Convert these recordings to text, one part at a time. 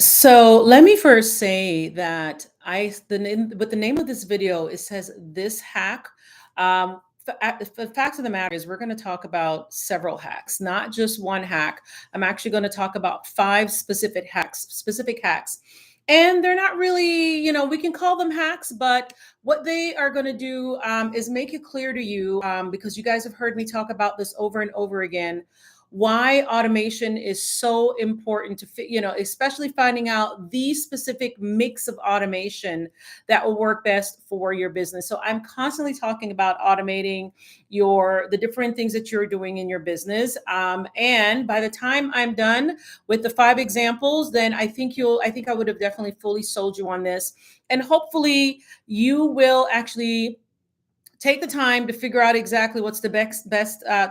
So let me first say that the name of this video, it says this hack. The fact of the matter is we're going to talk about several hacks, not just one hack. I'm actually going to talk about five specific hacks. And they're not really, we can call them hacks, but what they are going to do is make it clear to you, because you guys have heard me talk about this over and over again, why automation is so important to especially finding out the specific mix of automation that will work best for your business. So I'm constantly talking about automating the different things that you're doing in your business, and by the time I'm done with the five examples, then I think I would have definitely fully sold you on this, and hopefully you will actually take the time to figure out exactly what's the best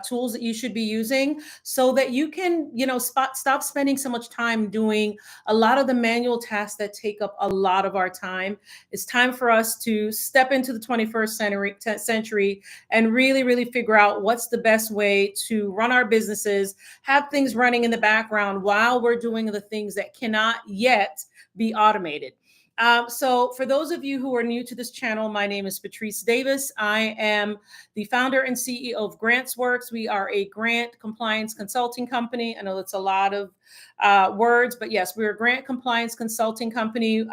tools that you should be using, so that you can stop spending so much time doing a lot of the manual tasks that take up a lot of our time. It's time for us to step into the 21st century and really figure out what's the best way to run our businesses, have things running in the background while we're doing the things that cannot yet be automated. So, for those of you who are new to this channel, my name is Patrice Davis. I am the founder and CEO of GrantsWorks. We are a grant compliance consulting company. I know that's a lot of words, but yes, we're a grant compliance consulting company.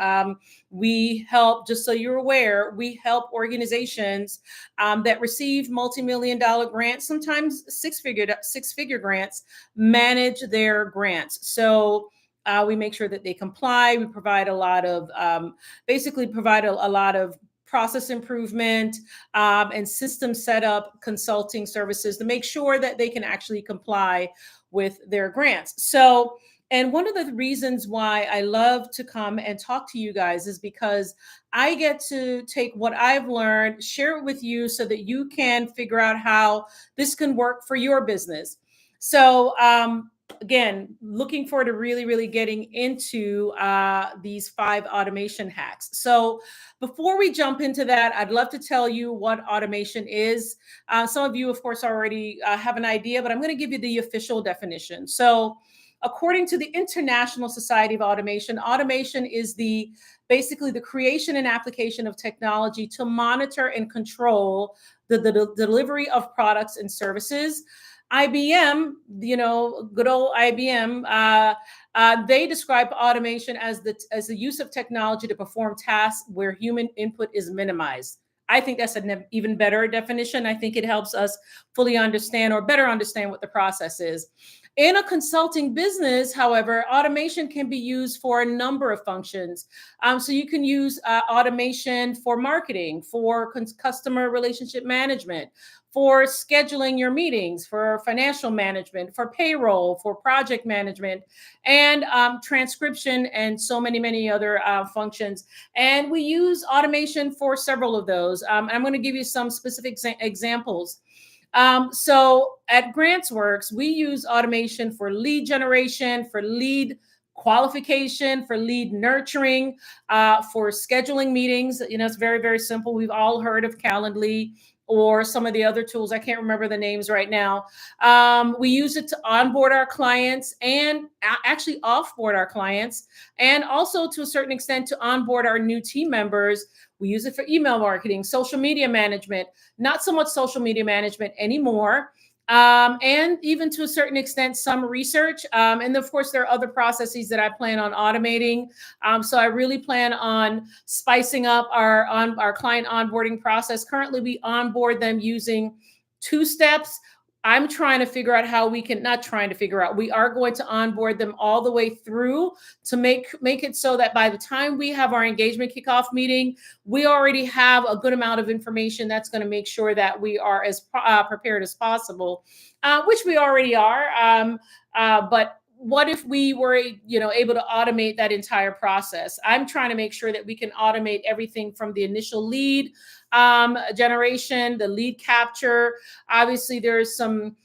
We help, just so you're aware, we help organizations that receive multi-million dollar grants, sometimes six-figure grants, manage their grants. So we make sure that they comply. We provide a lot of, basically provide a lot of process improvement and system setup consulting services to make sure that they can actually comply with their grants. So, and one of the reasons why I love to come and talk to you guys is because I get to take what I've learned, share it with you so that you can figure out how this can work for your business. So, again, looking forward to really getting into these five automation hacks. So before we jump into that, I'd love to tell you what automation is. Some of you, of course, already have an idea, but I'm going to give you the official definition. So according to the International Society of Automation, automation is basically the creation and application of technology to monitor and control the delivery of products and services. IBM, good old IBM, they describe automation as the use of technology to perform tasks where human input is minimized. I think that's an even better definition. I think it helps us fully understand or better understand what the process is. In a consulting business, however, automation can be used for a number of functions. So you can use automation for marketing, for customer relationship management, for scheduling your meetings, for financial management, for payroll, for project management, and transcription, and so many other functions. And we use automation for several of those. I'm going to give you some specific examples. So at GrantsWorks, we use automation for lead generation, for lead qualification, for lead nurturing, for scheduling meetings. It's very simple. We've all heard of Calendly or some of the other tools. I can't remember the names right now. We use it to onboard our clients and actually offboard our clients, and also to a certain extent to onboard our new team members. We use it for email marketing, social media management, not so much social media management anymore. And even to a certain extent, some research. And of course, there are other processes that I plan on automating. So I really plan on spicing up our client onboarding process. Currently, we onboard them using two steps. I'm trying to figure out how we can, not trying to figure out, we are going to onboard them all the way through to make it so that by the time we have our engagement kickoff meeting, we already have a good amount of information that's going to make sure that we are as prepared as possible, which we already are. But what if we were, able to automate that entire process? I'm trying to make sure that we can automate everything from the initial lead generation, the lead capture. Obviously, there's some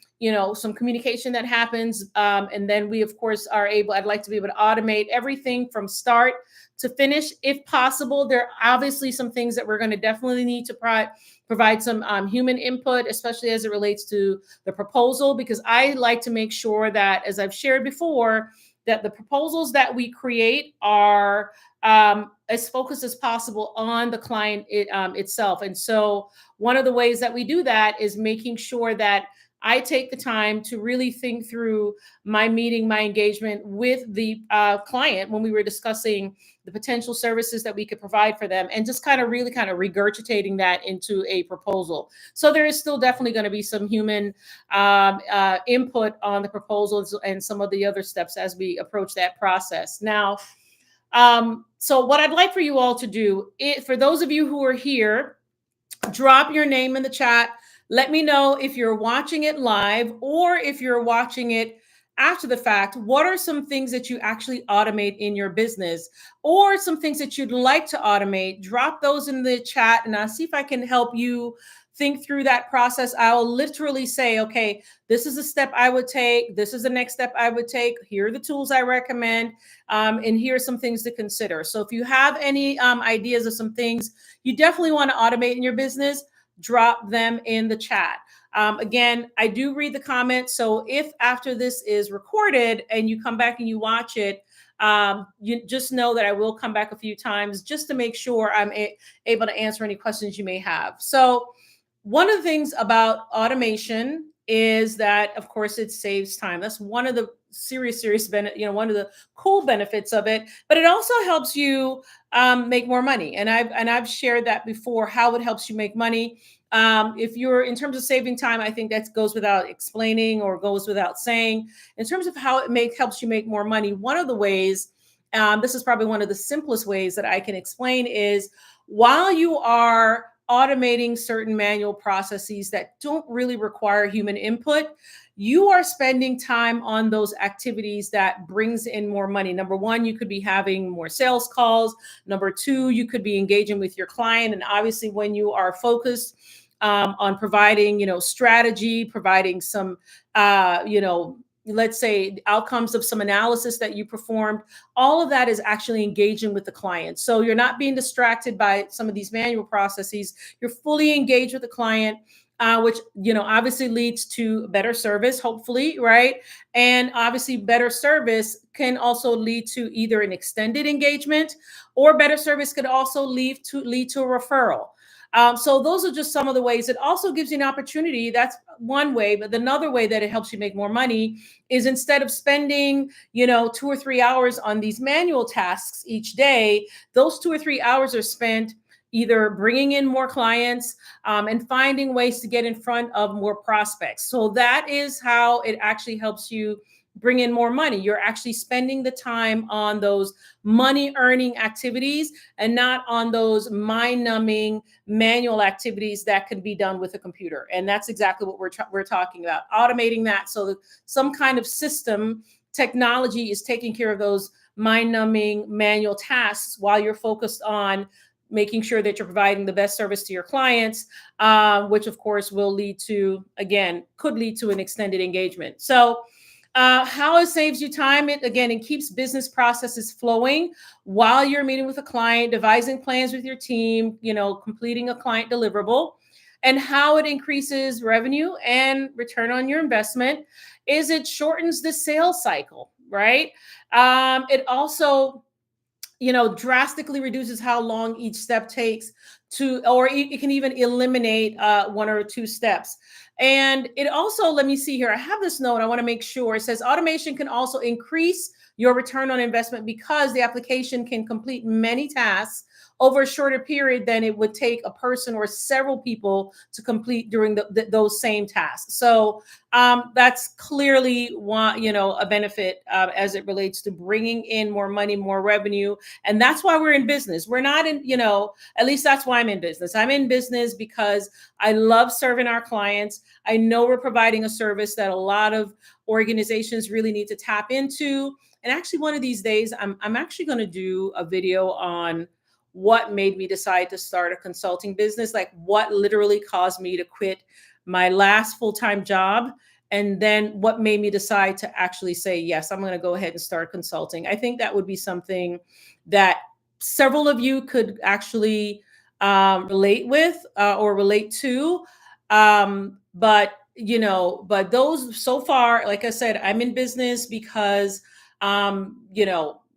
communication that happens. And then we, of course, I'd like to be able to automate everything from start to finish, if possible. There are obviously some things that we're going to definitely need to provide some human input, especially as it relates to the proposal, because I like to make sure that, as I've shared before, that the proposals that we create are as focused as possible on the client itself. And so one of the ways that we do that is making sure that I take the time to really think through my meeting, my engagement with the client when we were discussing the potential services that we could provide for them, and just kind of really kind of regurgitating that into a proposal. So there is still definitely going to be some human input on the proposals and some of the other steps as we approach that process. Now, so what I'd like for you all to do, for those of you who are here, drop your name in the chat. Let me know if you're watching it live or if you're watching it after the fact. What are some things that you actually automate in your business, or some things that you'd like to automate? Drop those in the chat and I'll see if I can help you think through that process. I'll literally say, okay, this is a step I would take. This is the next step I would take. Here are the tools I recommend. And here are some things to consider. So if you have any ideas of some things you definitely want to automate in your business, drop them in the chat. Again, I do read the comments. So if after this is recorded and you come back and you watch it, you just know that I will come back a few times just to make sure I'm able to answer any questions you may have. So one of the things about automation is that, of course, it saves time. That's one of the serious benefit, one of the cool benefits of it. But it also helps you make more money. And I've shared that before, how it helps you make money. If you're in terms of saving time, I think that goes without explaining or goes without saying. In terms of how it helps you make more money, one of the ways, this is probably one of the simplest ways that I can explain, is while you are automating certain manual processes that don't really require human input, you are spending time on those activities that brings in more money. Number one, you could be having more sales calls. Number two, you could be engaging with your client. And obviously, when you are focused on providing, strategy, providing some, let's say outcomes of some analysis that you performed, all of that is actually engaging with the client. So you're not being distracted by some of these manual processes. You're fully engaged with the client, which, obviously leads to better service, hopefully, right? And obviously better service can also lead to either an extended engagement, or better service could also lead to a referral. So those are just some of the ways. It also gives you an opportunity. That's one way. But another way that it helps you make more money is, instead of spending, 2 or 3 hours on these manual tasks each day, those 2 or 3 hours are spent either bringing in more clients and finding ways to get in front of more prospects. So that is how it actually helps you bring in more money. You're actually spending the time on those money earning activities and not on those mind numbing manual activities that can be done with a computer. And that's exactly what we're talking about, automating that. So that some kind of system technology is taking care of those mind numbing manual tasks while you're focused on making sure that you're providing the best service to your clients, which of course will lead to, again, could lead to an extended engagement. So how it saves you time, it keeps business processes flowing while you're meeting with a client, devising plans with your team, completing a client deliverable. And how it increases revenue and return on your investment is it shortens the sales cycle, right? It also, drastically reduces how long each step takes or it can even eliminate 1 or 2 steps. And it also, let me see here, I have this note, I want to make sure. It says automation can also increase your return on investment because the application can complete many tasks over a shorter period than it would take a person or several people to complete during those same tasks. So that's clearly a benefit as it relates to bringing in more money, more revenue. And that's why we're in business. We're not in, at least that's why I'm in business. I'm in business because I love serving our clients. I know we're providing a service that a lot of organizations really need to tap into. And actually, one of these days, I'm actually going to do a video on what made me decide to start a consulting business, like what literally caused me to quit my last full-time job. And then what made me decide to actually say, yes, I'm going to go ahead and start consulting. I think that would be something that several of you could actually relate with or relate to. But those so far, like I said, I'm in business because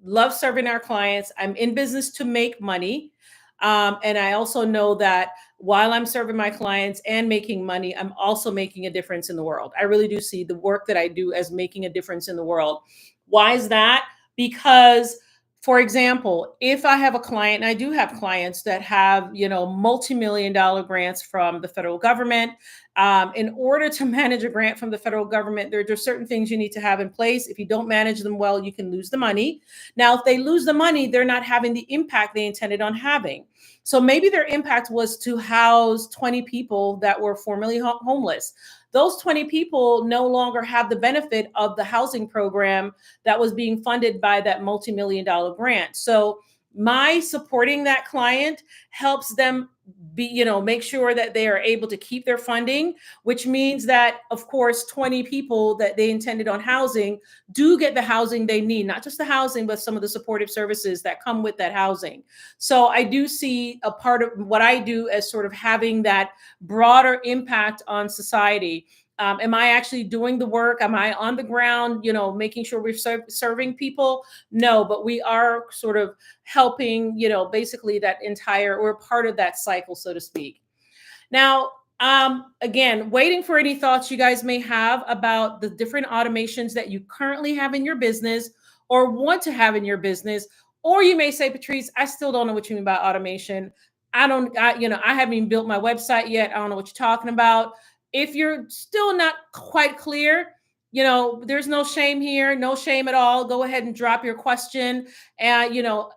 Love serving our clients. I'm in business to make money. And I also know that while I'm serving my clients and making money, I'm also making a difference in the world. I really do see the work that I do as making a difference in the world. Why is that? Because, for example, if I have a client, and I do have clients that have, multi-million dollar grants from the federal government. In order to manage a grant from the federal government, there are certain things you need to have in place. If you don't manage them well, you can lose the money. Now, if they lose the money, they're not having the impact they intended on having. So maybe their impact was to house 20 people that were formerly homeless. Those 20 people no longer have the benefit of the housing program that was being funded by that multi-million dollar grant. So my supporting that client helps them make sure that they are able to keep their funding, which means that, of course, 20 people that they intended on housing do get the housing they need, not just the housing, but some of the supportive services that come with that housing. So I do see a part of what I do as sort of having that broader impact on society. Am I actually doing the work? Am I on the ground, making sure we're serving people? No, but we are sort of helping, basically we're part of that cycle, so to speak. Now, again, waiting for any thoughts you guys may have about the different automations that you currently have in your business or want to have in your business. Or you may say, Patrice, I still don't know what you mean by automation. I haven't even built my website yet. I don't know what you're talking about. If you're still not quite clear, there's no shame here, no shame at all. Go ahead and drop your question. And,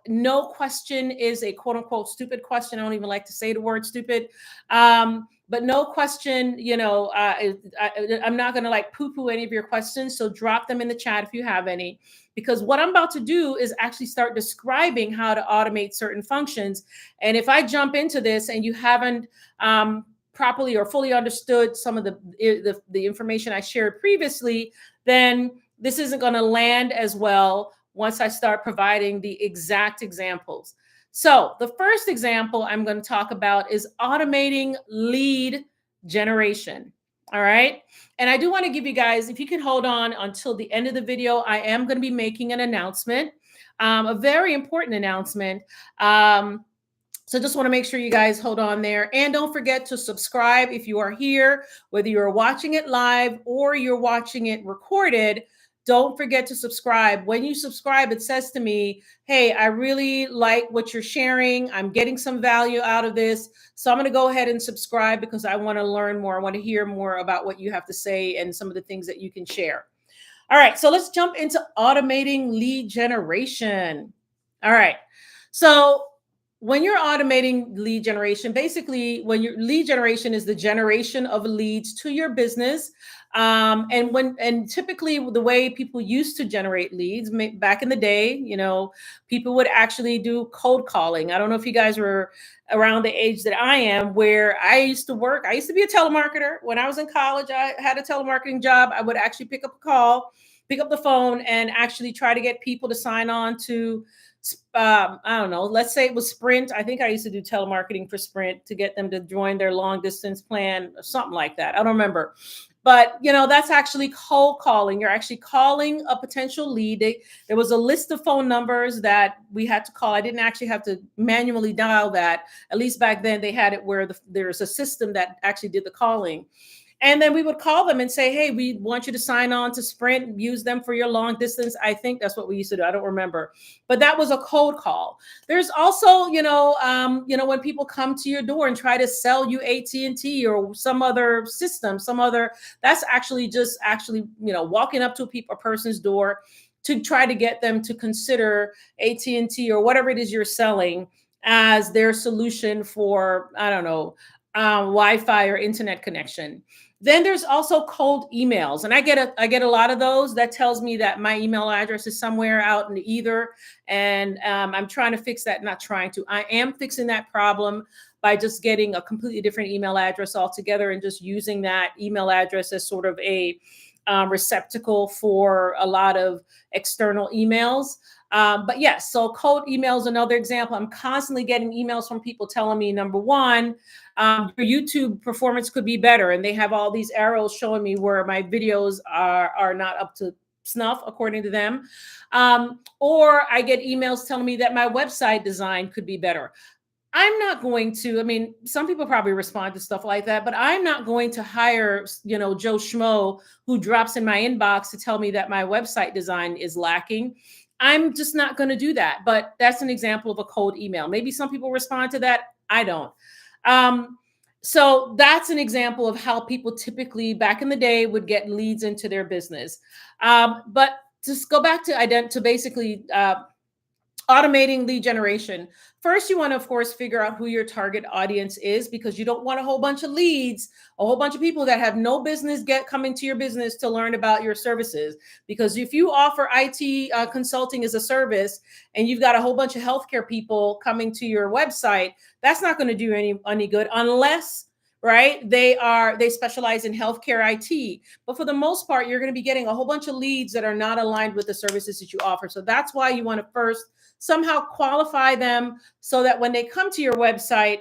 no question is a quote unquote stupid question. I don't even like to say the word stupid. But no question, I'm not going to like poo-poo any of your questions. So drop them in the chat if you have any, because what I'm about to do is actually start describing how to automate certain functions. And if I jump into this and you haven't properly or fully understood some of the information I shared previously, then this isn't going to land as well once I start providing the exact examples. So the first example I'm going to talk about is automating lead generation. All right. And I do want to give you guys, if you can hold on until the end of the video, I am going to be making an announcement, a very important announcement. So just want to make sure you guys hold on there. And don't forget to subscribe if you are here, whether you're watching it live or you're watching it recorded. Don't forget to subscribe. When you subscribe, it says to me, hey, I really like what you're sharing. I'm getting some value out of this. So I'm going to go ahead and subscribe because I want to learn more. I want to hear more about what you have to say and some of the things that you can share. All right, so let's jump into automating lead generation. All right, so when you're automating lead generation, basically when your lead generation is the generation of leads to your business. And typically the way people used to generate leads back in the day, people would actually do cold calling. I don't know if you guys were around the age that I am, where I used to work. I used to be a telemarketer. When I was in college, I had a telemarketing job. I would actually pick up the phone and actually try to get people to sign on to I don't know, let's say it was Sprint. I think I used to do telemarketing for Sprint to get them to join their long distance plan or something like that. I don't remember. But, that's actually cold calling. You're actually calling a potential lead. There was a list of phone numbers that we had to call. I didn't actually have to manually dial that. At least back then they had it where there's a system that actually did the calling. And then we would call them and say, hey, we want you to sign on to Sprint, use them for your long distance. I think that's what we used to do. I don't remember. But that was a cold call. There's also, when people come to your door and try to sell you AT&T or some other system, that's actually just walking up to a person's door to try to get them to consider AT&T or whatever it is you're selling as their solution for, I don't know, Wi-Fi or internet connection. Then there's also cold emails, and I get a lot of those. That tells me that my email address is somewhere out in the ether, and I'm trying to fix that. I am fixing that problem by just getting a completely different email address altogether and just using that email address as sort of a receptacle for a lot of external emails. But yes, so cold email is another example. I'm constantly getting emails from people telling me, number one, your YouTube performance could be better. And they have all these arrows showing me where my videos are not up to snuff, according to them. Or I get emails telling me that my website design could be better. I'm not going to, I mean, some people probably respond to stuff like that, but I'm not going to hire, Joe Schmo who drops in my inbox to tell me that my website design is lacking. I'm just not going to do that. But that's an example of a cold email. Maybe some people respond to that. I don't. So that's an example of how people typically back in the day would get leads into their business. But just go back to basically automating lead generation. First, you want to, of course, figure out who your target audience is, because you don't want a whole bunch of leads, a whole bunch of people that have no business coming to your business to learn about your services. Because if you offer IT consulting as a service and you've got a whole bunch of healthcare people coming to your website, that's not going to do any good unless they specialize in healthcare IT. But for the most part, you're going to be getting a whole bunch of leads that are not aligned with the services that you offer. So that's why you want to first somehow qualify them so that when they come to your website,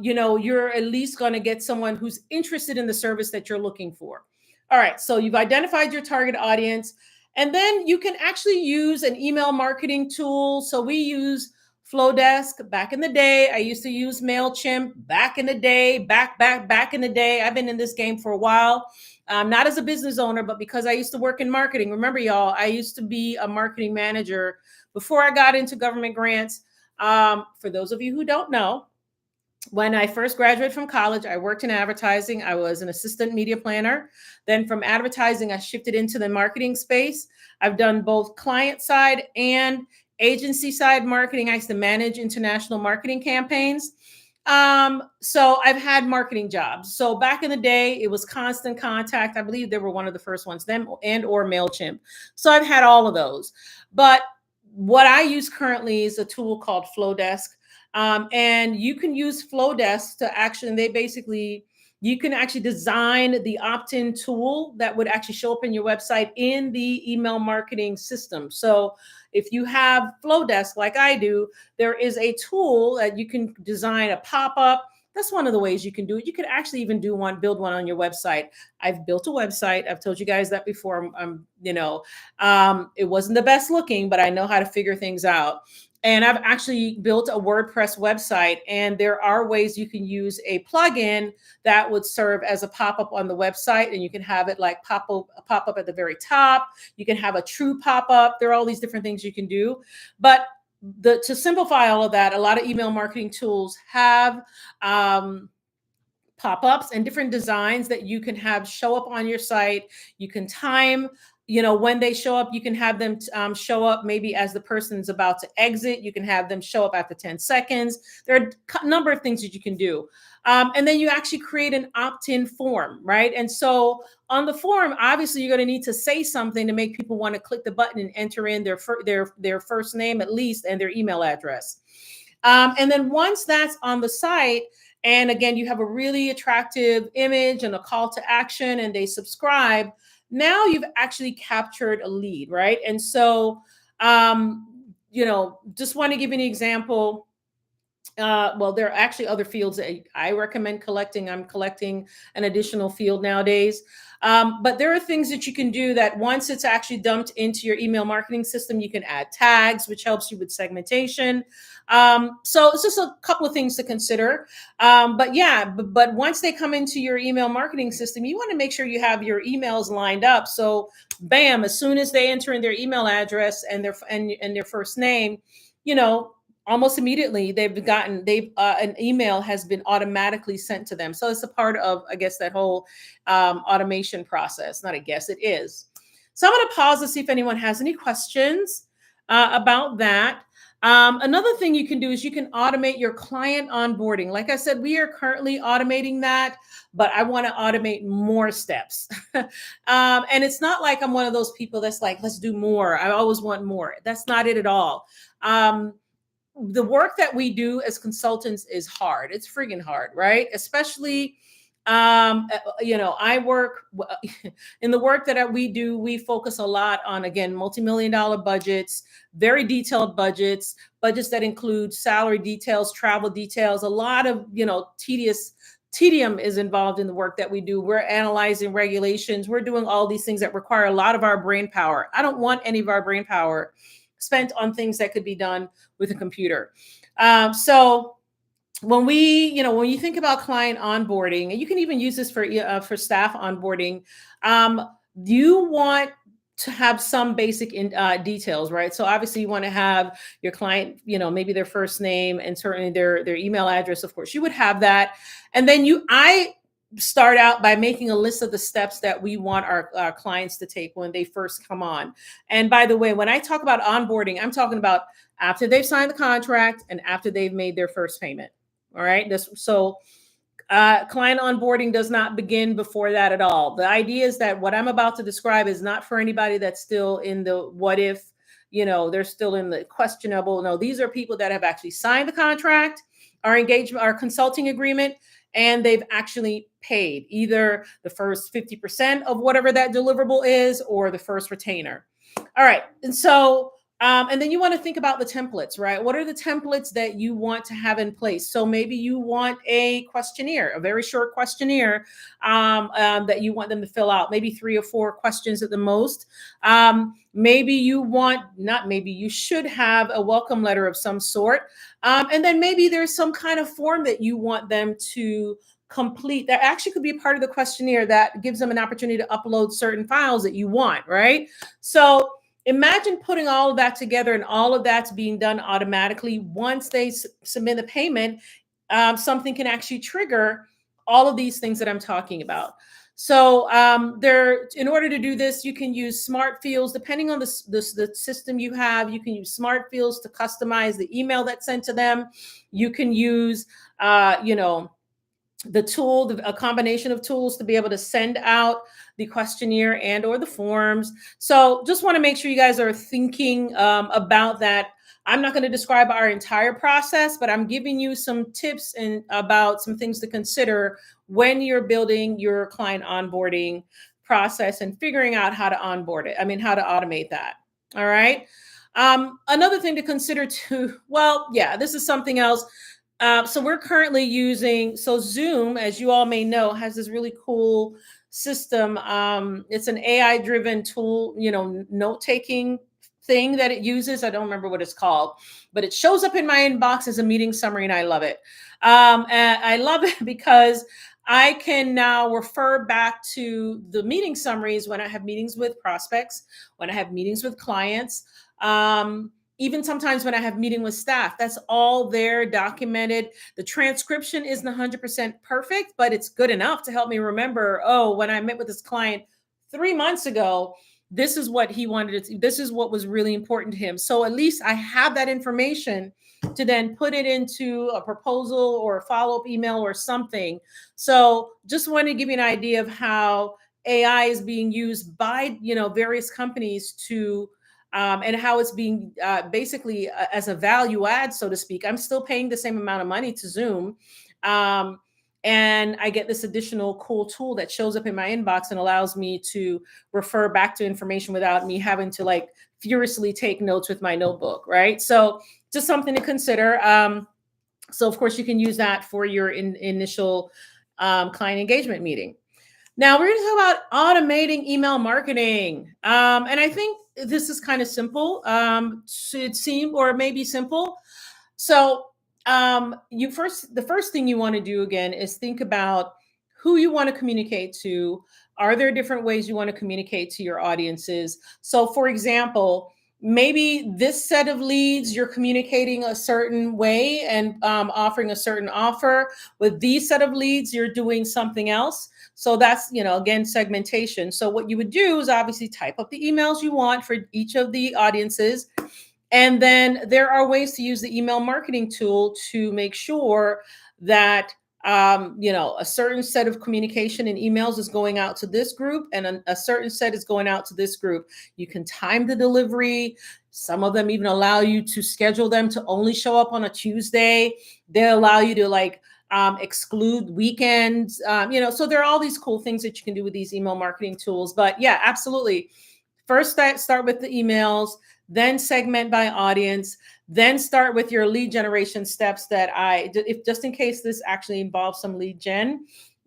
you're at least going to get someone who's interested in the service that you're looking for. All right, so you've identified your target audience, and then you can actually use an email marketing tool. So we use Flowdesk back in the day. I used to use MailChimp back in the day, back in the day. I've been in this game for a while. Not as a business owner, but because I used to work in marketing. Remember, y'all, I used to be a marketing manager before I got into government grants. For those of you who don't know, when I first graduated from college, I worked in advertising. I was an assistant media planner. Then from advertising, I shifted into the marketing space. I've done both client side and agency side marketing. I used to manage international marketing campaigns. So I've had marketing jobs. So back in the day, it was Constant Contact. I believe they were one of the first ones, them and or MailChimp. So I've had all of those. But what I use currently is a tool called Flowdesk. And you can use Flowdesk to you can actually design the opt-in tool that would actually show up in your website in the email marketing system. So if you have Flowdesk like I do, there is a tool that you can design a pop-up. That's one of the ways you can do it. You could actually even build one on your website. I've built a website. I've told you guys that before. It wasn't the best looking, but I know how to figure things out. And I've actually built a WordPress website, and there are ways you can use a plugin that would serve as a pop-up on the website, and you can have it like pop up at the very top. You can have a true pop-up. There are all these different things you can do. But to simplify all of that, a lot of email marketing tools have pop-ups and different designs that you can have show up on your site. You can time when they show up. You can have them show up maybe as the person's about to exit. You can have them show up after 10 seconds. There are a number of things that you can do. And then you actually create an opt-in form, right? And so on the form, obviously, you're going to need to say something to make people want to click the button and enter in their first name at least and their email address. And then once that's on the site, and again, you have a really attractive image and a call to action, and they subscribe, now you've actually captured a lead, right? And so, just want to give you an example. Well, there are actually other fields that I recommend collecting. I'm collecting an additional field nowadays. But there are things that you can do that once it's actually dumped into your email marketing system, you can add tags, which helps you with segmentation. So it's just a couple of things to consider. But once they come into your email marketing system, you want to make sure you have your emails lined up. So bam, as soon as they enter in their email address and their first name, almost immediately an email has been automatically sent to them. So it's a part of, I guess, that whole automation process. Not I guess, it is. So I'm going to pause to see if anyone has any questions about that. Another thing you can do is you can automate your client onboarding. Like I said, we are currently automating that, but I want to automate more steps. And it's not like I'm one of those people that's like, let's do more. I always want more. That's not it at all. The work that we do as consultants is hard. It's friggin' hard, right? Especially, I work in the work that we do. We focus a lot on, again, multi-million-dollar budgets, very detailed budgets that include salary details, travel details, a lot of, tedious tedium is involved in the work that we do. We're analyzing regulations. We're doing all these things that require a lot of our brain power. I don't want any of our brain power spent on things that could be done with a computer. So when when you think about client onboarding, and you can even use this for staff onboarding, you want to have some basic details, right? So obviously you want to have your client, maybe their first name and certainly their email address. Of course, you would have that, and then I start out by making a list of the steps that we want our clients to take when they first come on. And by the way, when I talk about onboarding, I'm talking about after they've signed the contract and after they've made their first payment. All right. Client onboarding does not begin before that at all. The idea is that what I'm about to describe is not for anybody that's still in the what if, they're still in the questionable. No, these are people that have actually signed the contract, our engagement, our consulting agreement, and they've actually paid either the first 50% of whatever that deliverable is or the first retainer. All right. And then you want to think about the templates, right? What are the templates that you want to have in place? So maybe you want a questionnaire, a very short questionnaire that you want them to fill out, maybe 3 or 4 questions at the most. Maybe you should have a welcome letter of some sort. And then maybe there's some kind of form that you want them to complete that actually could be a part of the questionnaire that gives them an opportunity to upload certain files that you want, right? So imagine putting all of that together and all of that's being done automatically. Once they submit the payment, something can actually trigger all of these things that I'm talking about. So in order to do this, you can use smart fields. Depending on the system you have, you can use smart fields to customize the email that's sent to them. You can use, the tool, a combination of tools to be able to send out the questionnaire and or the forms. So just want to make sure you guys are thinking about that. I'm not going to describe our entire process, but I'm giving you some tips and about some things to consider when you're building your client onboarding process and figuring out how to onboard it. How to automate that. All right. Another thing to consider too, this is something else. So we're currently using, Zoom, as you all may know, has this really cool system. It's an AI driven tool, note-taking thing that it uses. I don't remember what it's called, but it shows up in my inbox as a meeting summary and I love it. And I love it because I can now refer back to the meeting summaries when I have meetings with prospects, when I have meetings with clients. Even sometimes when I have meeting with staff, that's all there documented. The transcription isn't 100% perfect, but it's good enough to help me remember, when I met with this client 3 months ago, this is what he wanted this is what was really important to him. So at least I have that information to then put it into a proposal or a follow-up email or something. So just wanted to give you an idea of how AI is being used by, various companies to and how it's being basically as a value add, so to speak. I'm still paying the same amount of money to Zoom. And I get this additional cool tool that shows up in my inbox and allows me to refer back to information without me having to furiously take notes with my notebook, right? So just something to consider. So of course you can use that for your initial client engagement meeting. Now we're going to talk about automating email marketing. And I think this is kind of simple. Should seem or maybe simple. So the first thing you want to do again is think about who you want to communicate to. Are there different ways you want to communicate to your audiences? So for example, maybe this set of leads, you're communicating a certain way and offering a certain offer. With these set of leads, you're doing something else. So that's, again, segmentation. So what you would do is obviously type up the emails you want for each of the audiences. And then there are ways to use the email marketing tool to make sure that a certain set of communication and emails is going out to this group and a certain set is going out to this group. You can time the delivery. Some of them even allow you to schedule them to only show up on a Tuesday. They allow you to exclude weekends. So there are all these cool things that you can do with these email marketing tools. But yeah, absolutely. First, start with the emails. then segment by audience, then start with your lead generation steps that if just in case this actually involves some lead gen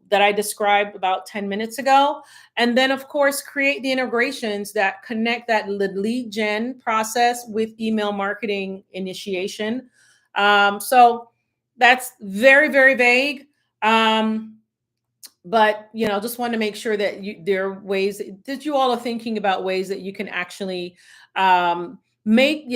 that I described about 10 minutes ago. And then, of course, create the integrations that connect that lead gen process with email marketing initiation. So that's very, very vague. But just want to make sure that there are ways that you all are thinking about ways that you can actually make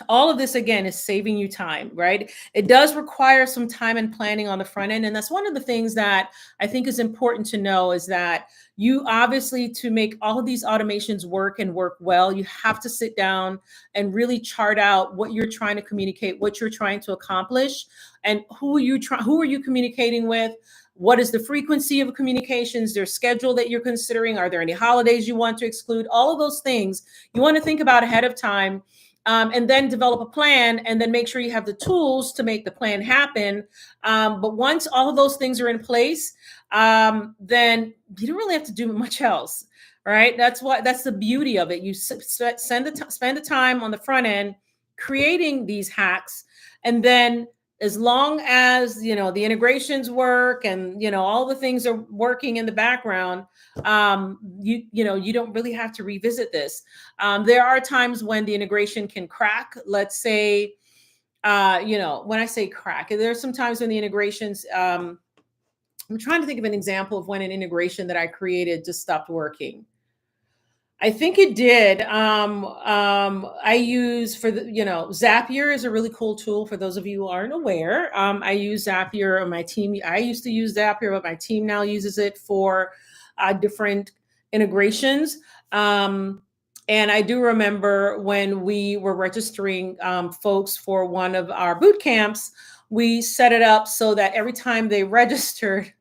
all of this. Again, is saving you time, right? It does require some time and planning on the front end, and that's one of the things that I think is important to know, is that you obviously, to make all of these automations work and work well, you have to sit down and really chart out what you're trying to communicate, what you're trying to accomplish, and who are you communicating with. What is the frequency of communications, their schedule that you're considering? Are there any holidays you want to exclude? All of those things you want to think about ahead of time, and then develop a plan, and then make sure you have the tools to make the plan happen. But once all of those things are in place, then you don't really have to do much else, right? That's the beauty of it. You spend the time on the front end creating these hacks, and then as long as the integrations work and all the things are working in the background, you don't really have to revisit this. There are times when the integration can crack. Let's say, when I say crack, there's some times when the integrations, I'm trying to think of an example of when an integration that I created just stopped working. I think it did. I use Zapier is a really cool tool for those of you who aren't aware. I use Zapier on my team. I used to use Zapier, but my team now uses it for different integrations. And I do remember when we were registering folks for one of our boot camps, we set it up so that every time they registered,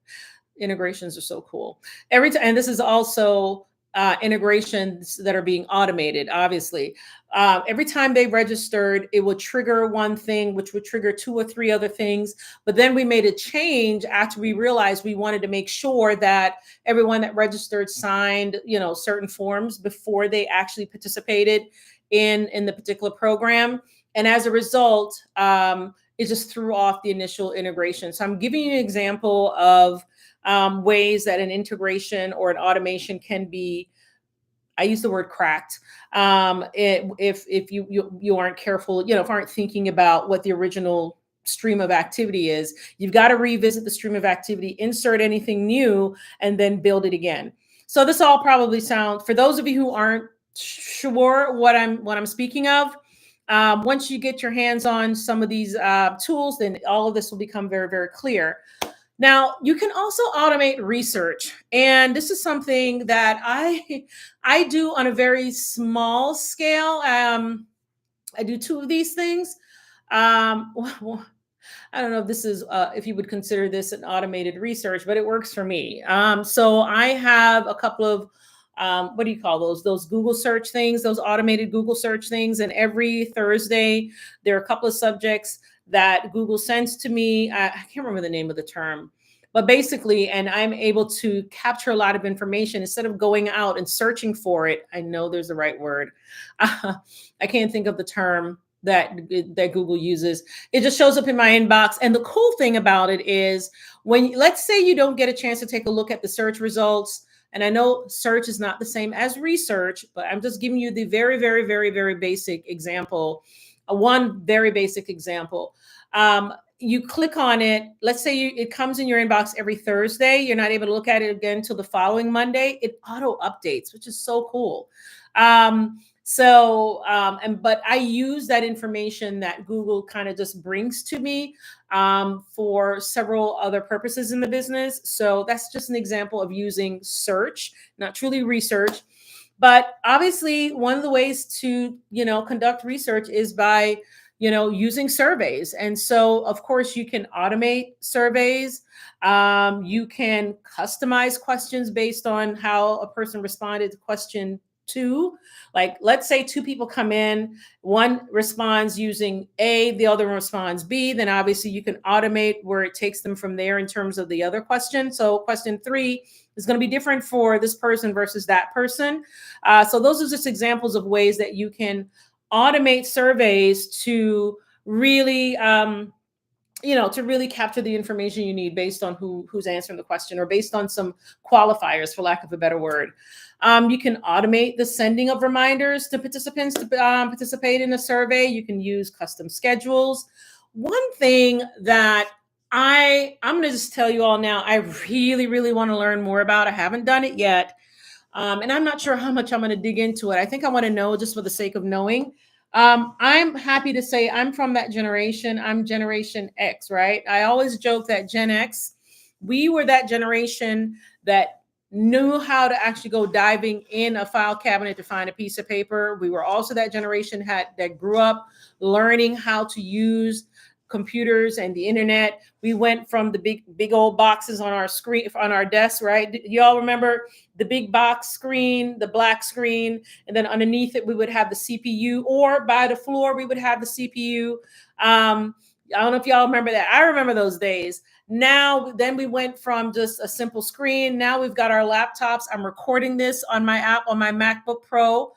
integrations are so cool. And this is also integrations that are being automated, obviously. Every time they registered, it would trigger one thing, which would trigger 2 or 3 other things. But then we made a change after we realized we wanted to make sure that everyone that registered signed, certain forms before they actually participated in the particular program. And as a result, it just threw off the initial integration. So I'm giving you an example of ways that an integration or an automation can be, I use the word cracked, if you aren't careful, if aren't thinking about what the original stream of activity is. You've got to revisit the stream of activity, insert anything new, and then build it again. So this all probably sounds, for those of you who aren't sure what I'm speaking of, once you get your hands on some of these tools, then all of this will become very, very clear. Now, you can also automate research. And this is something that I do on a very small scale. I do 2 of these things. Well, I don't know if this is, if you would consider this an automated research, but it works for me. So I have a couple of, what do you call those Google search things, those automated Google search things. And every Thursday, there are a couple of subjects that Google sends to me. I can't remember the name of the term, but basically, and I'm able to capture a lot of information instead of going out and searching for it. I know there's the right word. I can't think of the term that Google uses. It just shows up in my inbox. And the cool thing about it is, when, let's say you don't get a chance to take a look at the search results, and I know search is not the same as research, but I'm just giving you the very, very, very, very basic example. One very basic example. You click on it. Let's say it comes in your inbox every Thursday. You're not able to look at it again until the following Monday. It auto updates, which is so cool. But I use that information that Google kind of just brings to me for several other purposes in the business. So that's just an example of using search, not truly research. But obviously, one of the ways to, conduct research is by, using surveys. And so, of course, you can automate surveys. You can customize questions based on how a person responded to question 2. Like, let's say 2 people come in, one responds using A, the other responds B, then obviously you can automate where it takes them from there in terms of the other question. So question 3 is going to be different for this person versus that person. So those are just examples of ways that you can automate surveys to really to really capture the information you need based on who's answering the question, or based on some qualifiers, for lack of a better word. You can automate the sending of reminders to participants to participate in a survey. You can use custom schedules. One thing that I'm going to just tell you all now, I really, really want to learn more about. I haven't done it yet. And I'm not sure how much I'm going to dig into it. I think I want to know just for the sake of knowing. I'm happy to say I'm from that generation. I'm Generation X, right? I always joke that Gen X, we were that generation that knew how to actually go diving in a file cabinet to find a piece of paper. We were also that generation that grew up learning how to use computers and the internet. We went from the big old boxes on our screen, on our desks, right? Y'all remember the big box screen, the black screen, and then underneath it we would have the CPU, or by the floor we would have the CPU. I don't know if y'all remember that. I remember those days. Now, then we went from just a simple screen. Now we've got our laptops. I'm recording this on my app on my MacBook Pro,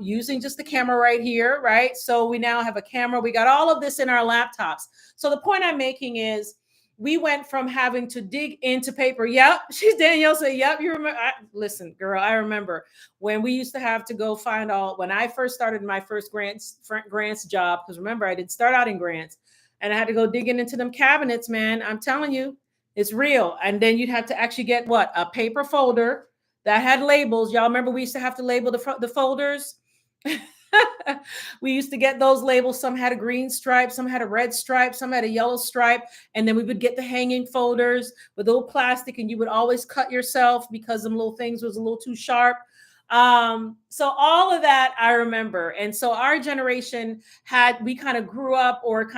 using just the camera right here, right? So we now have a camera. We got all of this in our laptops. So the point I'm making is, we went from having to dig into paper. Yep, she's Danielle said, yep, you remember. Listen, girl, I remember when we used to have to go find when I first started my first grants job, because remember, I did start out in grants, and I had to go digging into them cabinets, man. I'm telling you, it's real. And then you'd have to actually get a paper folder that had labels. Y'all remember we used to have to label the folders? We used to get those labels. Some had a green stripe, some had a red stripe, some had a yellow stripe. And then we would get the hanging folders with little plastic, and you would always cut yourself because them little things was a little too sharp. So all of that I remember. And so our generation we kind of grew up, or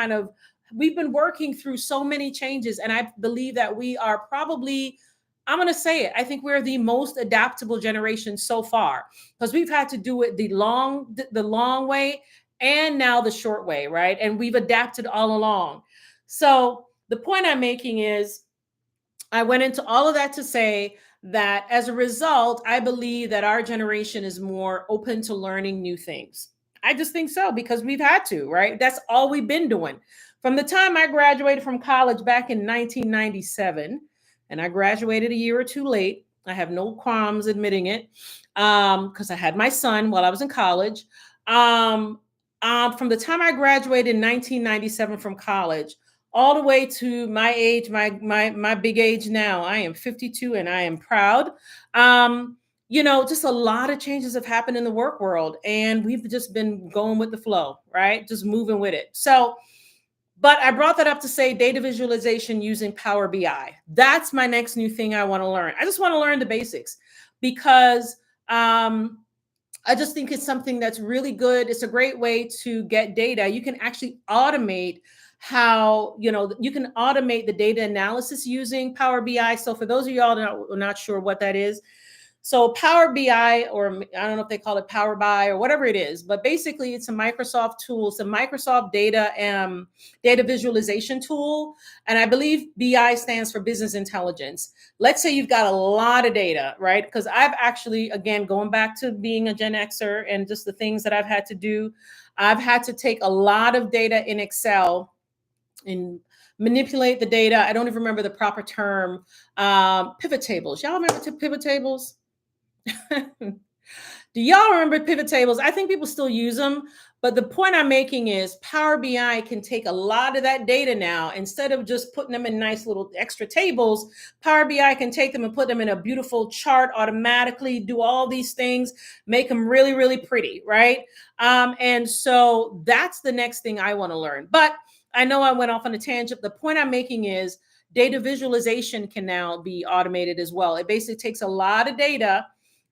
we've been working through so many changes. And I believe that we are probably, I'm going to say it, I think we're the most adaptable generation so far, because we've had to do it the long way and now the short way, right? And we've adapted all along. So the point I'm making is, I went into all of that to say that as a result, I believe that our generation is more open to learning new things. I just think so, because we've had to, right? That's all we've been doing. From the time I graduated from college back in 1997, and I graduated a year or two late. I have no qualms admitting it, because I had my son while I was in college. From the time I graduated in 1997 from college, all the way to my age, my big age now, I am 52 and I am proud. Just a lot of changes have happened in the work world, and we've just been going with the flow, right? Just moving with it. So, but I brought that up to say data visualization using Power BI. That's my next new thing I want to learn. I just want to learn the basics, because I just think it's something that's really good. It's a great way to get data. You can actually automate you can automate the data analysis using Power BI. So for those of y'all that are not sure what that is, so Power BI, or I don't know if they call it Power BI or whatever it is, but basically it's a Microsoft tool. It's a Microsoft data visualization tool. And I believe BI stands for business intelligence. Let's say you've got a lot of data, right? Because I've actually, again, going back to being a Gen Xer and just the things that I've had to do, I've had to take a lot of data in Excel and manipulate the data. I don't even remember the proper term. Pivot tables. Y'all remember pivot tables? Do y'all remember pivot tables? I think people still use them, but the point I'm making is Power BI can take a lot of that data now. Instead of just putting them in nice little extra tables, Power BI can take them and put them in a beautiful chart automatically, do all these things, make them really, really pretty, right? And so that's the next thing I want to learn. But I know I went off on a tangent. The point I'm making is data visualization can now be automated as well. It basically takes a lot of data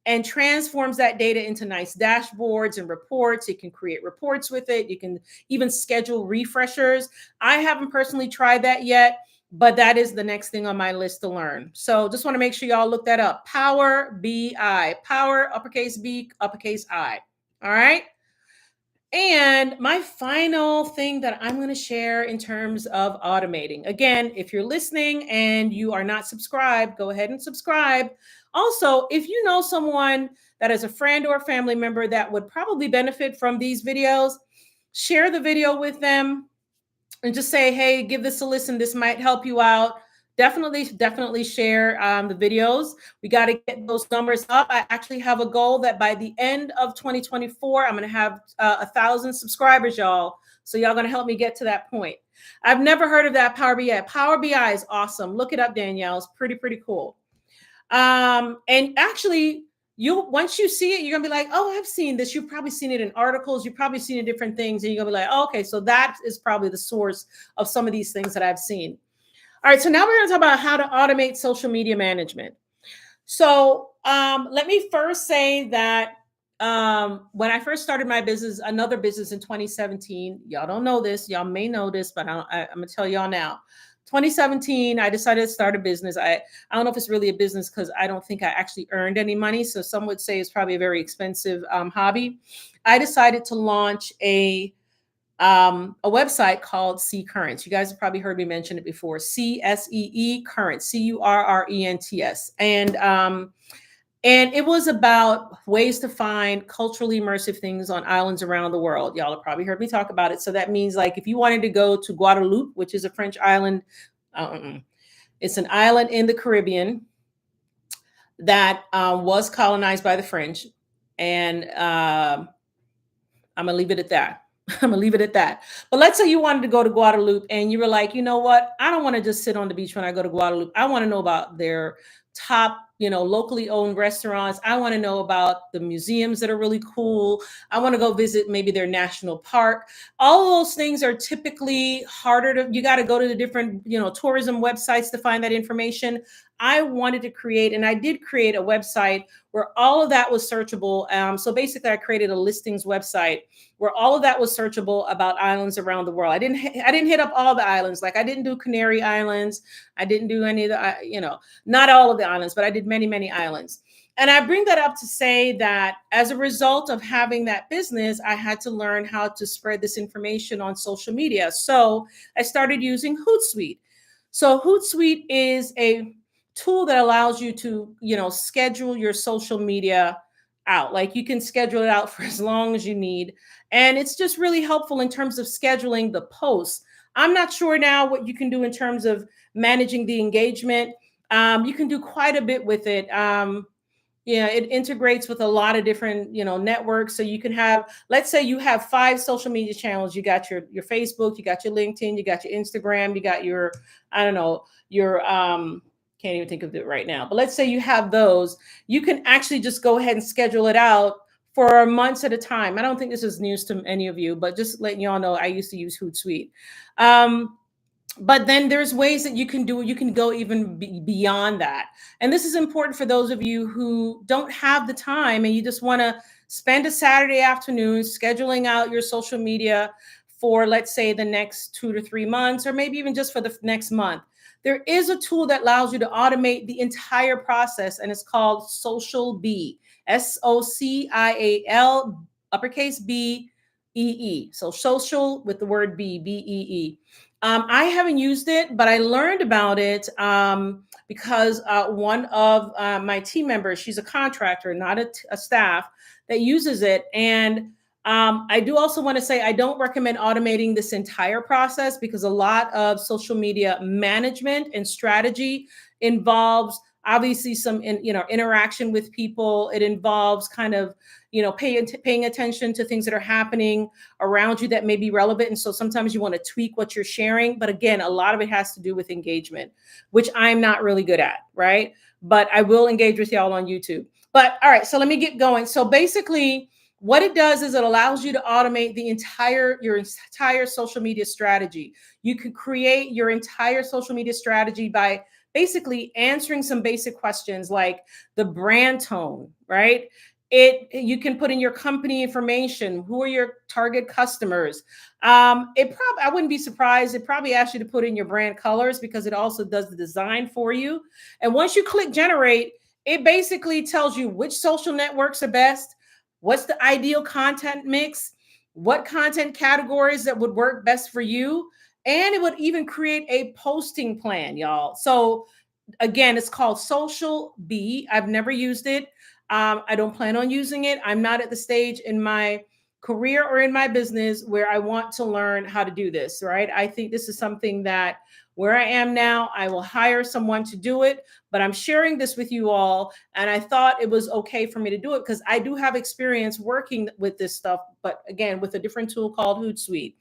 and transforms that data into nice dashboards and reports. You can create reports with it. You can even schedule refreshers. I haven't personally tried that yet, but that is the next thing on my list to learn. So just want to make sure y'all look that up. Power BI, Power uppercase B, uppercase I. All right. And my final thing that I'm going to share in terms of automating. Again, if you're listening and you are not subscribed, go ahead and subscribe. Also, if you know someone that is a friend or a family member that would probably benefit from these videos, share the video with them and just say, hey, give this a listen. This might help you out. Definitely share the videos. We got to get those numbers up. I actually have a goal that by the end of 2024, I'm going to have 1,000 subscribers, y'all. So y'all going to help me get to that point. I've never heard of that Power BI. Power BI is awesome. Look it up, Danielle. It's pretty cool. And actually, you once you see it, you're gonna be like, oh, I've seen this. You've probably seen it in articles, you've probably seen it in different things, and you're gonna be like, oh, okay, so that is probably the source of some of these things that I've seen. All right, so now we're gonna talk about how to automate social media management. So let me first say that when I first started my business, another business in 2017, y'all don't know this, y'all may know this, but I'm gonna tell y'all now. 2017, I decided to start a business. I don't know if it's really a business because I don't think I actually earned any money. So some would say it's probably a very expensive hobby. I decided to launch a website called C Currents. You guys have probably heard me mention it before. CSEE Currents, CURRENTS, and it was about ways to find culturally immersive things on islands around the world. Y'all have probably heard me talk about it. So that means like if you wanted to go to Guadeloupe, which is a French island, it's an island in the Caribbean that was colonized by the French. And I'm going to leave it at that. I'm gonna leave it at that. But let's say you wanted to go to Guadeloupe and you were like, you know what? I don't want to just sit on the beach when I go to Guadeloupe. I want to know about their top, locally owned restaurants. I want to know about the museums that are really cool. I want to go visit maybe their national park. All of those things are typically harder to, you got to go to the different, tourism websites to find that information. I wanted to create, and I did create a website where all of that was searchable. So basically I created a listings website where all of that was searchable about islands around the world. I didn't hit up all the islands. Like I didn't do Canary Islands. I didn't do any of the, not all of the islands, but I did many islands. And I bring that up to say that as a result of having that business, I had to learn how to spread this information on social media. So I started using Hootsuite. So Hootsuite is a tool that allows you to, schedule your social media out. Like you can schedule it out for as long as you need. And it's just really helpful in terms of scheduling the posts. I'm not sure now what you can do in terms of managing the engagement. You can do quite a bit with it. It integrates with a lot of different, networks. So you can have, let's say you have 5 social media channels. You got your Facebook, you got your LinkedIn, you got your Instagram, you got your, can't even think of it right now. But let's say you have those. You can actually just go ahead and schedule it out for months at a time. I don't think this is news to any of you, but just letting y'all know, I used to use Hootsuite. But then there's ways that you can do it. You can go even beyond that. And this is important for those of you who don't have the time and you just want to spend a Saturday afternoon scheduling out your social media for, let's say, the next 2 to 3 months, or maybe even just for the next month. There is a tool that allows you to automate the entire process, and it's called Social Bee, SOCIAL, uppercase BEE. So social with the word BEE. I haven't used it, but I learned about it because one of my team members, she's a contractor, not a staff, that uses it. And I do also want to say I don't recommend automating this entire process because a lot of social media management and strategy involves obviously some interaction with people. It involves kind of paying attention to things that are happening around you that may be relevant. And so sometimes you want to tweak what you're sharing. But again, a lot of it has to do with engagement, which I'm not really good at, right? But I will engage with y'all on YouTube. But all right, so let me get going. So basically, what it does is it allows you to automate your entire social media strategy. You can create your entire social media strategy by basically answering some basic questions like the brand tone, right? You can put in your company information. Who are your target customers? I wouldn't be surprised. It probably asks you to put in your brand colors because it also does the design for you. And once you click generate, it basically tells you which social networks are best. What's the ideal content mix? What content categories that would work best for you? And it would even create a posting plan, y'all. So Again, it's called Social Bee. I've never used it. I don't plan on using it. I'm not at the stage in my career or in my business where I want to learn how to do this, right? I think this is something that where I am now, I will hire someone to do it, but I'm sharing this with you all. And I thought it was okay for me to do it because I do have experience working with this stuff, but again, with a different tool called Hootsuite.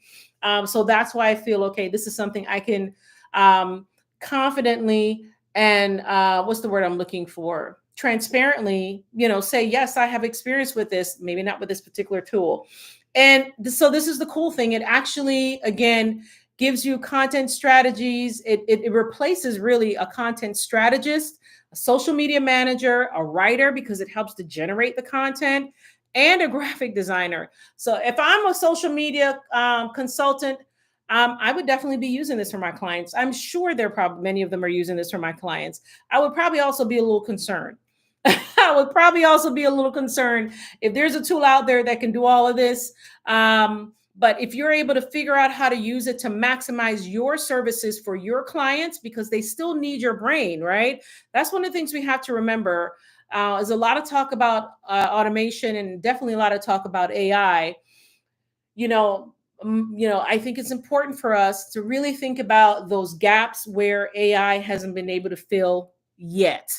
So that's why I feel okay, this is something I can confidently and what's the word I'm looking for? Transparently, say, yes, I have experience with this, maybe not with this particular tool. And so this is the cool thing. It actually, again, gives you content strategies. It replaces really a content strategist, a social media manager, a writer, because it helps to generate the content, and a graphic designer. So if I'm a social media consultant, I would definitely be using this for my clients. I'm sure they're probably many of them are using this for my clients. I would probably also be a little concerned. I would probably also be a little concerned if there's a tool out there that can do all of this. But if you're able to figure out how to use it to maximize your services for your clients, because they still need your brain, right? That's one of the things we have to remember. There's a lot of talk about automation and definitely a lot of talk about AI. You know, I think it's important for us to really think about those gaps where AI hasn't been able to fill yet.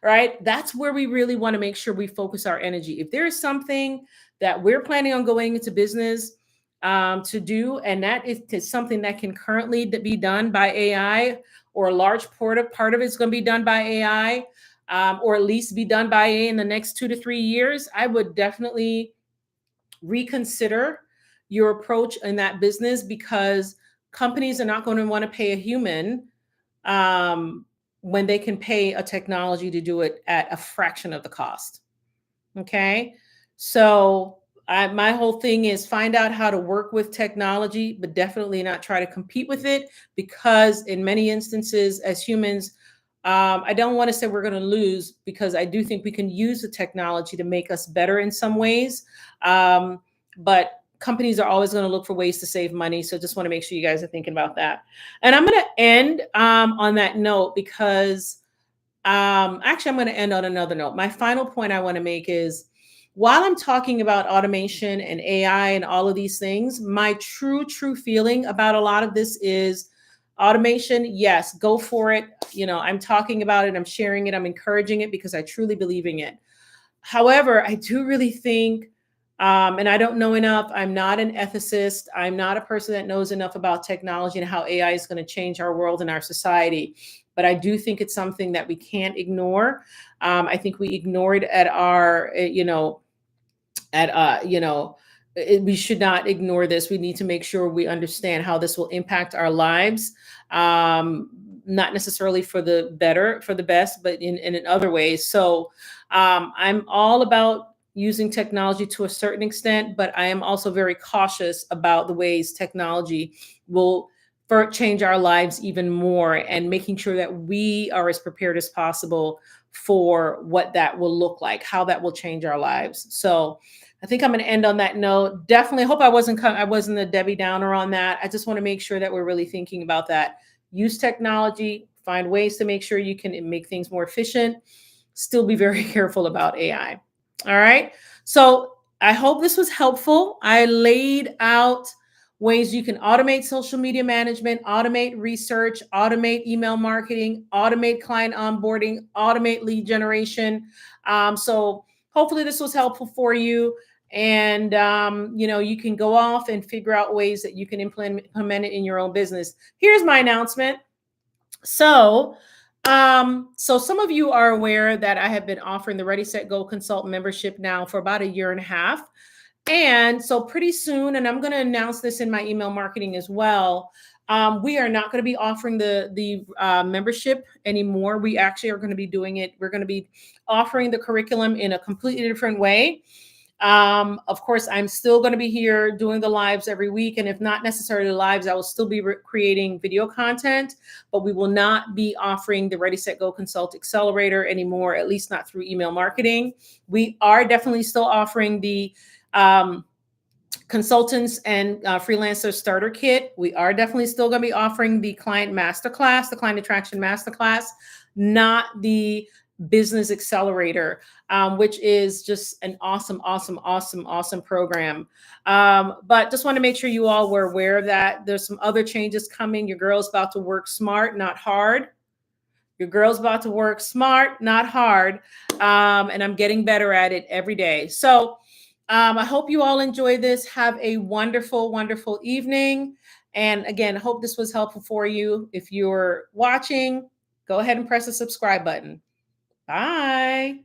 Right? That's where we really want to make sure we focus our energy. If there is something that we're planning on going into business to do, and that is something that can currently be done by AI, or a large part of it's going to be done by AI, or at least be done by AI in the next 2 to 3 years, I would definitely reconsider your approach in that business, because companies are not going to want to pay a human um, when they can pay a technology to do it at a fraction of the cost. Okay. So my whole thing is find out how to work with technology, but definitely not try to compete with it, because in many instances, as humans, I don't want to say we're going to lose, because I do think we can use the technology to make us better in some ways. But companies are always going to look for ways to save money. So just want to make sure you guys are thinking about that. And I'm going to end on that note, because actually, I'm going to end on another note. My final point I want to make is, while I'm talking about automation and AI and all of these things, my true feeling about a lot of this is automation. Yes, go for it. I'm talking about it. I'm sharing it. I'm encouraging it because I truly believe in it. However, I do really think, and I don't know enough. I'm not an ethicist. I'm not a person that knows enough about technology and how AI is going to change our world and our society. But I do think it's something that we can't ignore. I think we ignore it at our, we should not ignore this. We need to make sure we understand how this will impact our lives. Not necessarily for the better, for the best, but in other ways. So I'm all about using technology to a certain extent, but I am also very cautious about the ways technology will change our lives even more, and making sure that we are as prepared as possible for what that will look like, how that will change our lives. So I think I'm going to end on that note. Definitely hope I wasn't a Debbie Downer on that. I just want to make sure that we're really thinking about that. Use technology, find ways to make sure you can make things more efficient. Still be very careful about AI. All right. So I hope this was helpful. I laid out ways you can automate social media management, automate research, automate email marketing, automate client onboarding, automate lead generation. So hopefully this was helpful for you. And, you can go off and figure out ways that you can implement it in your own business. Here's my announcement. So some of you are aware that I have been offering the Ready, Set, Go Consult membership now for about 1.5 years. And so pretty soon, and I'm going to announce this in my email marketing as well, we are not going to be offering the membership anymore. We actually are going to be doing it. We're going to be offering the curriculum in a completely different way. Of course, I'm still going to be here doing the lives every week. And if not necessarily lives, I will still be creating video content, but we will not be offering the Ready, Set, Go Consult Accelerator anymore, at least not through email marketing. We are definitely still offering the consultants and freelancer starter kit. We are definitely still going to be offering the client masterclass, the client attraction masterclass, not the business accelerator, which is just an awesome, awesome, awesome, awesome program. But just want to make sure you all were aware of that. There's some other changes coming. Your girl's about to work smart, not hard. Your girl's about to work smart, not hard. And I'm getting better at it every day. So I hope you all enjoy this. Have a wonderful, wonderful evening. And again, I hope this was helpful for you. If you're watching, go ahead and press the subscribe button. Bye.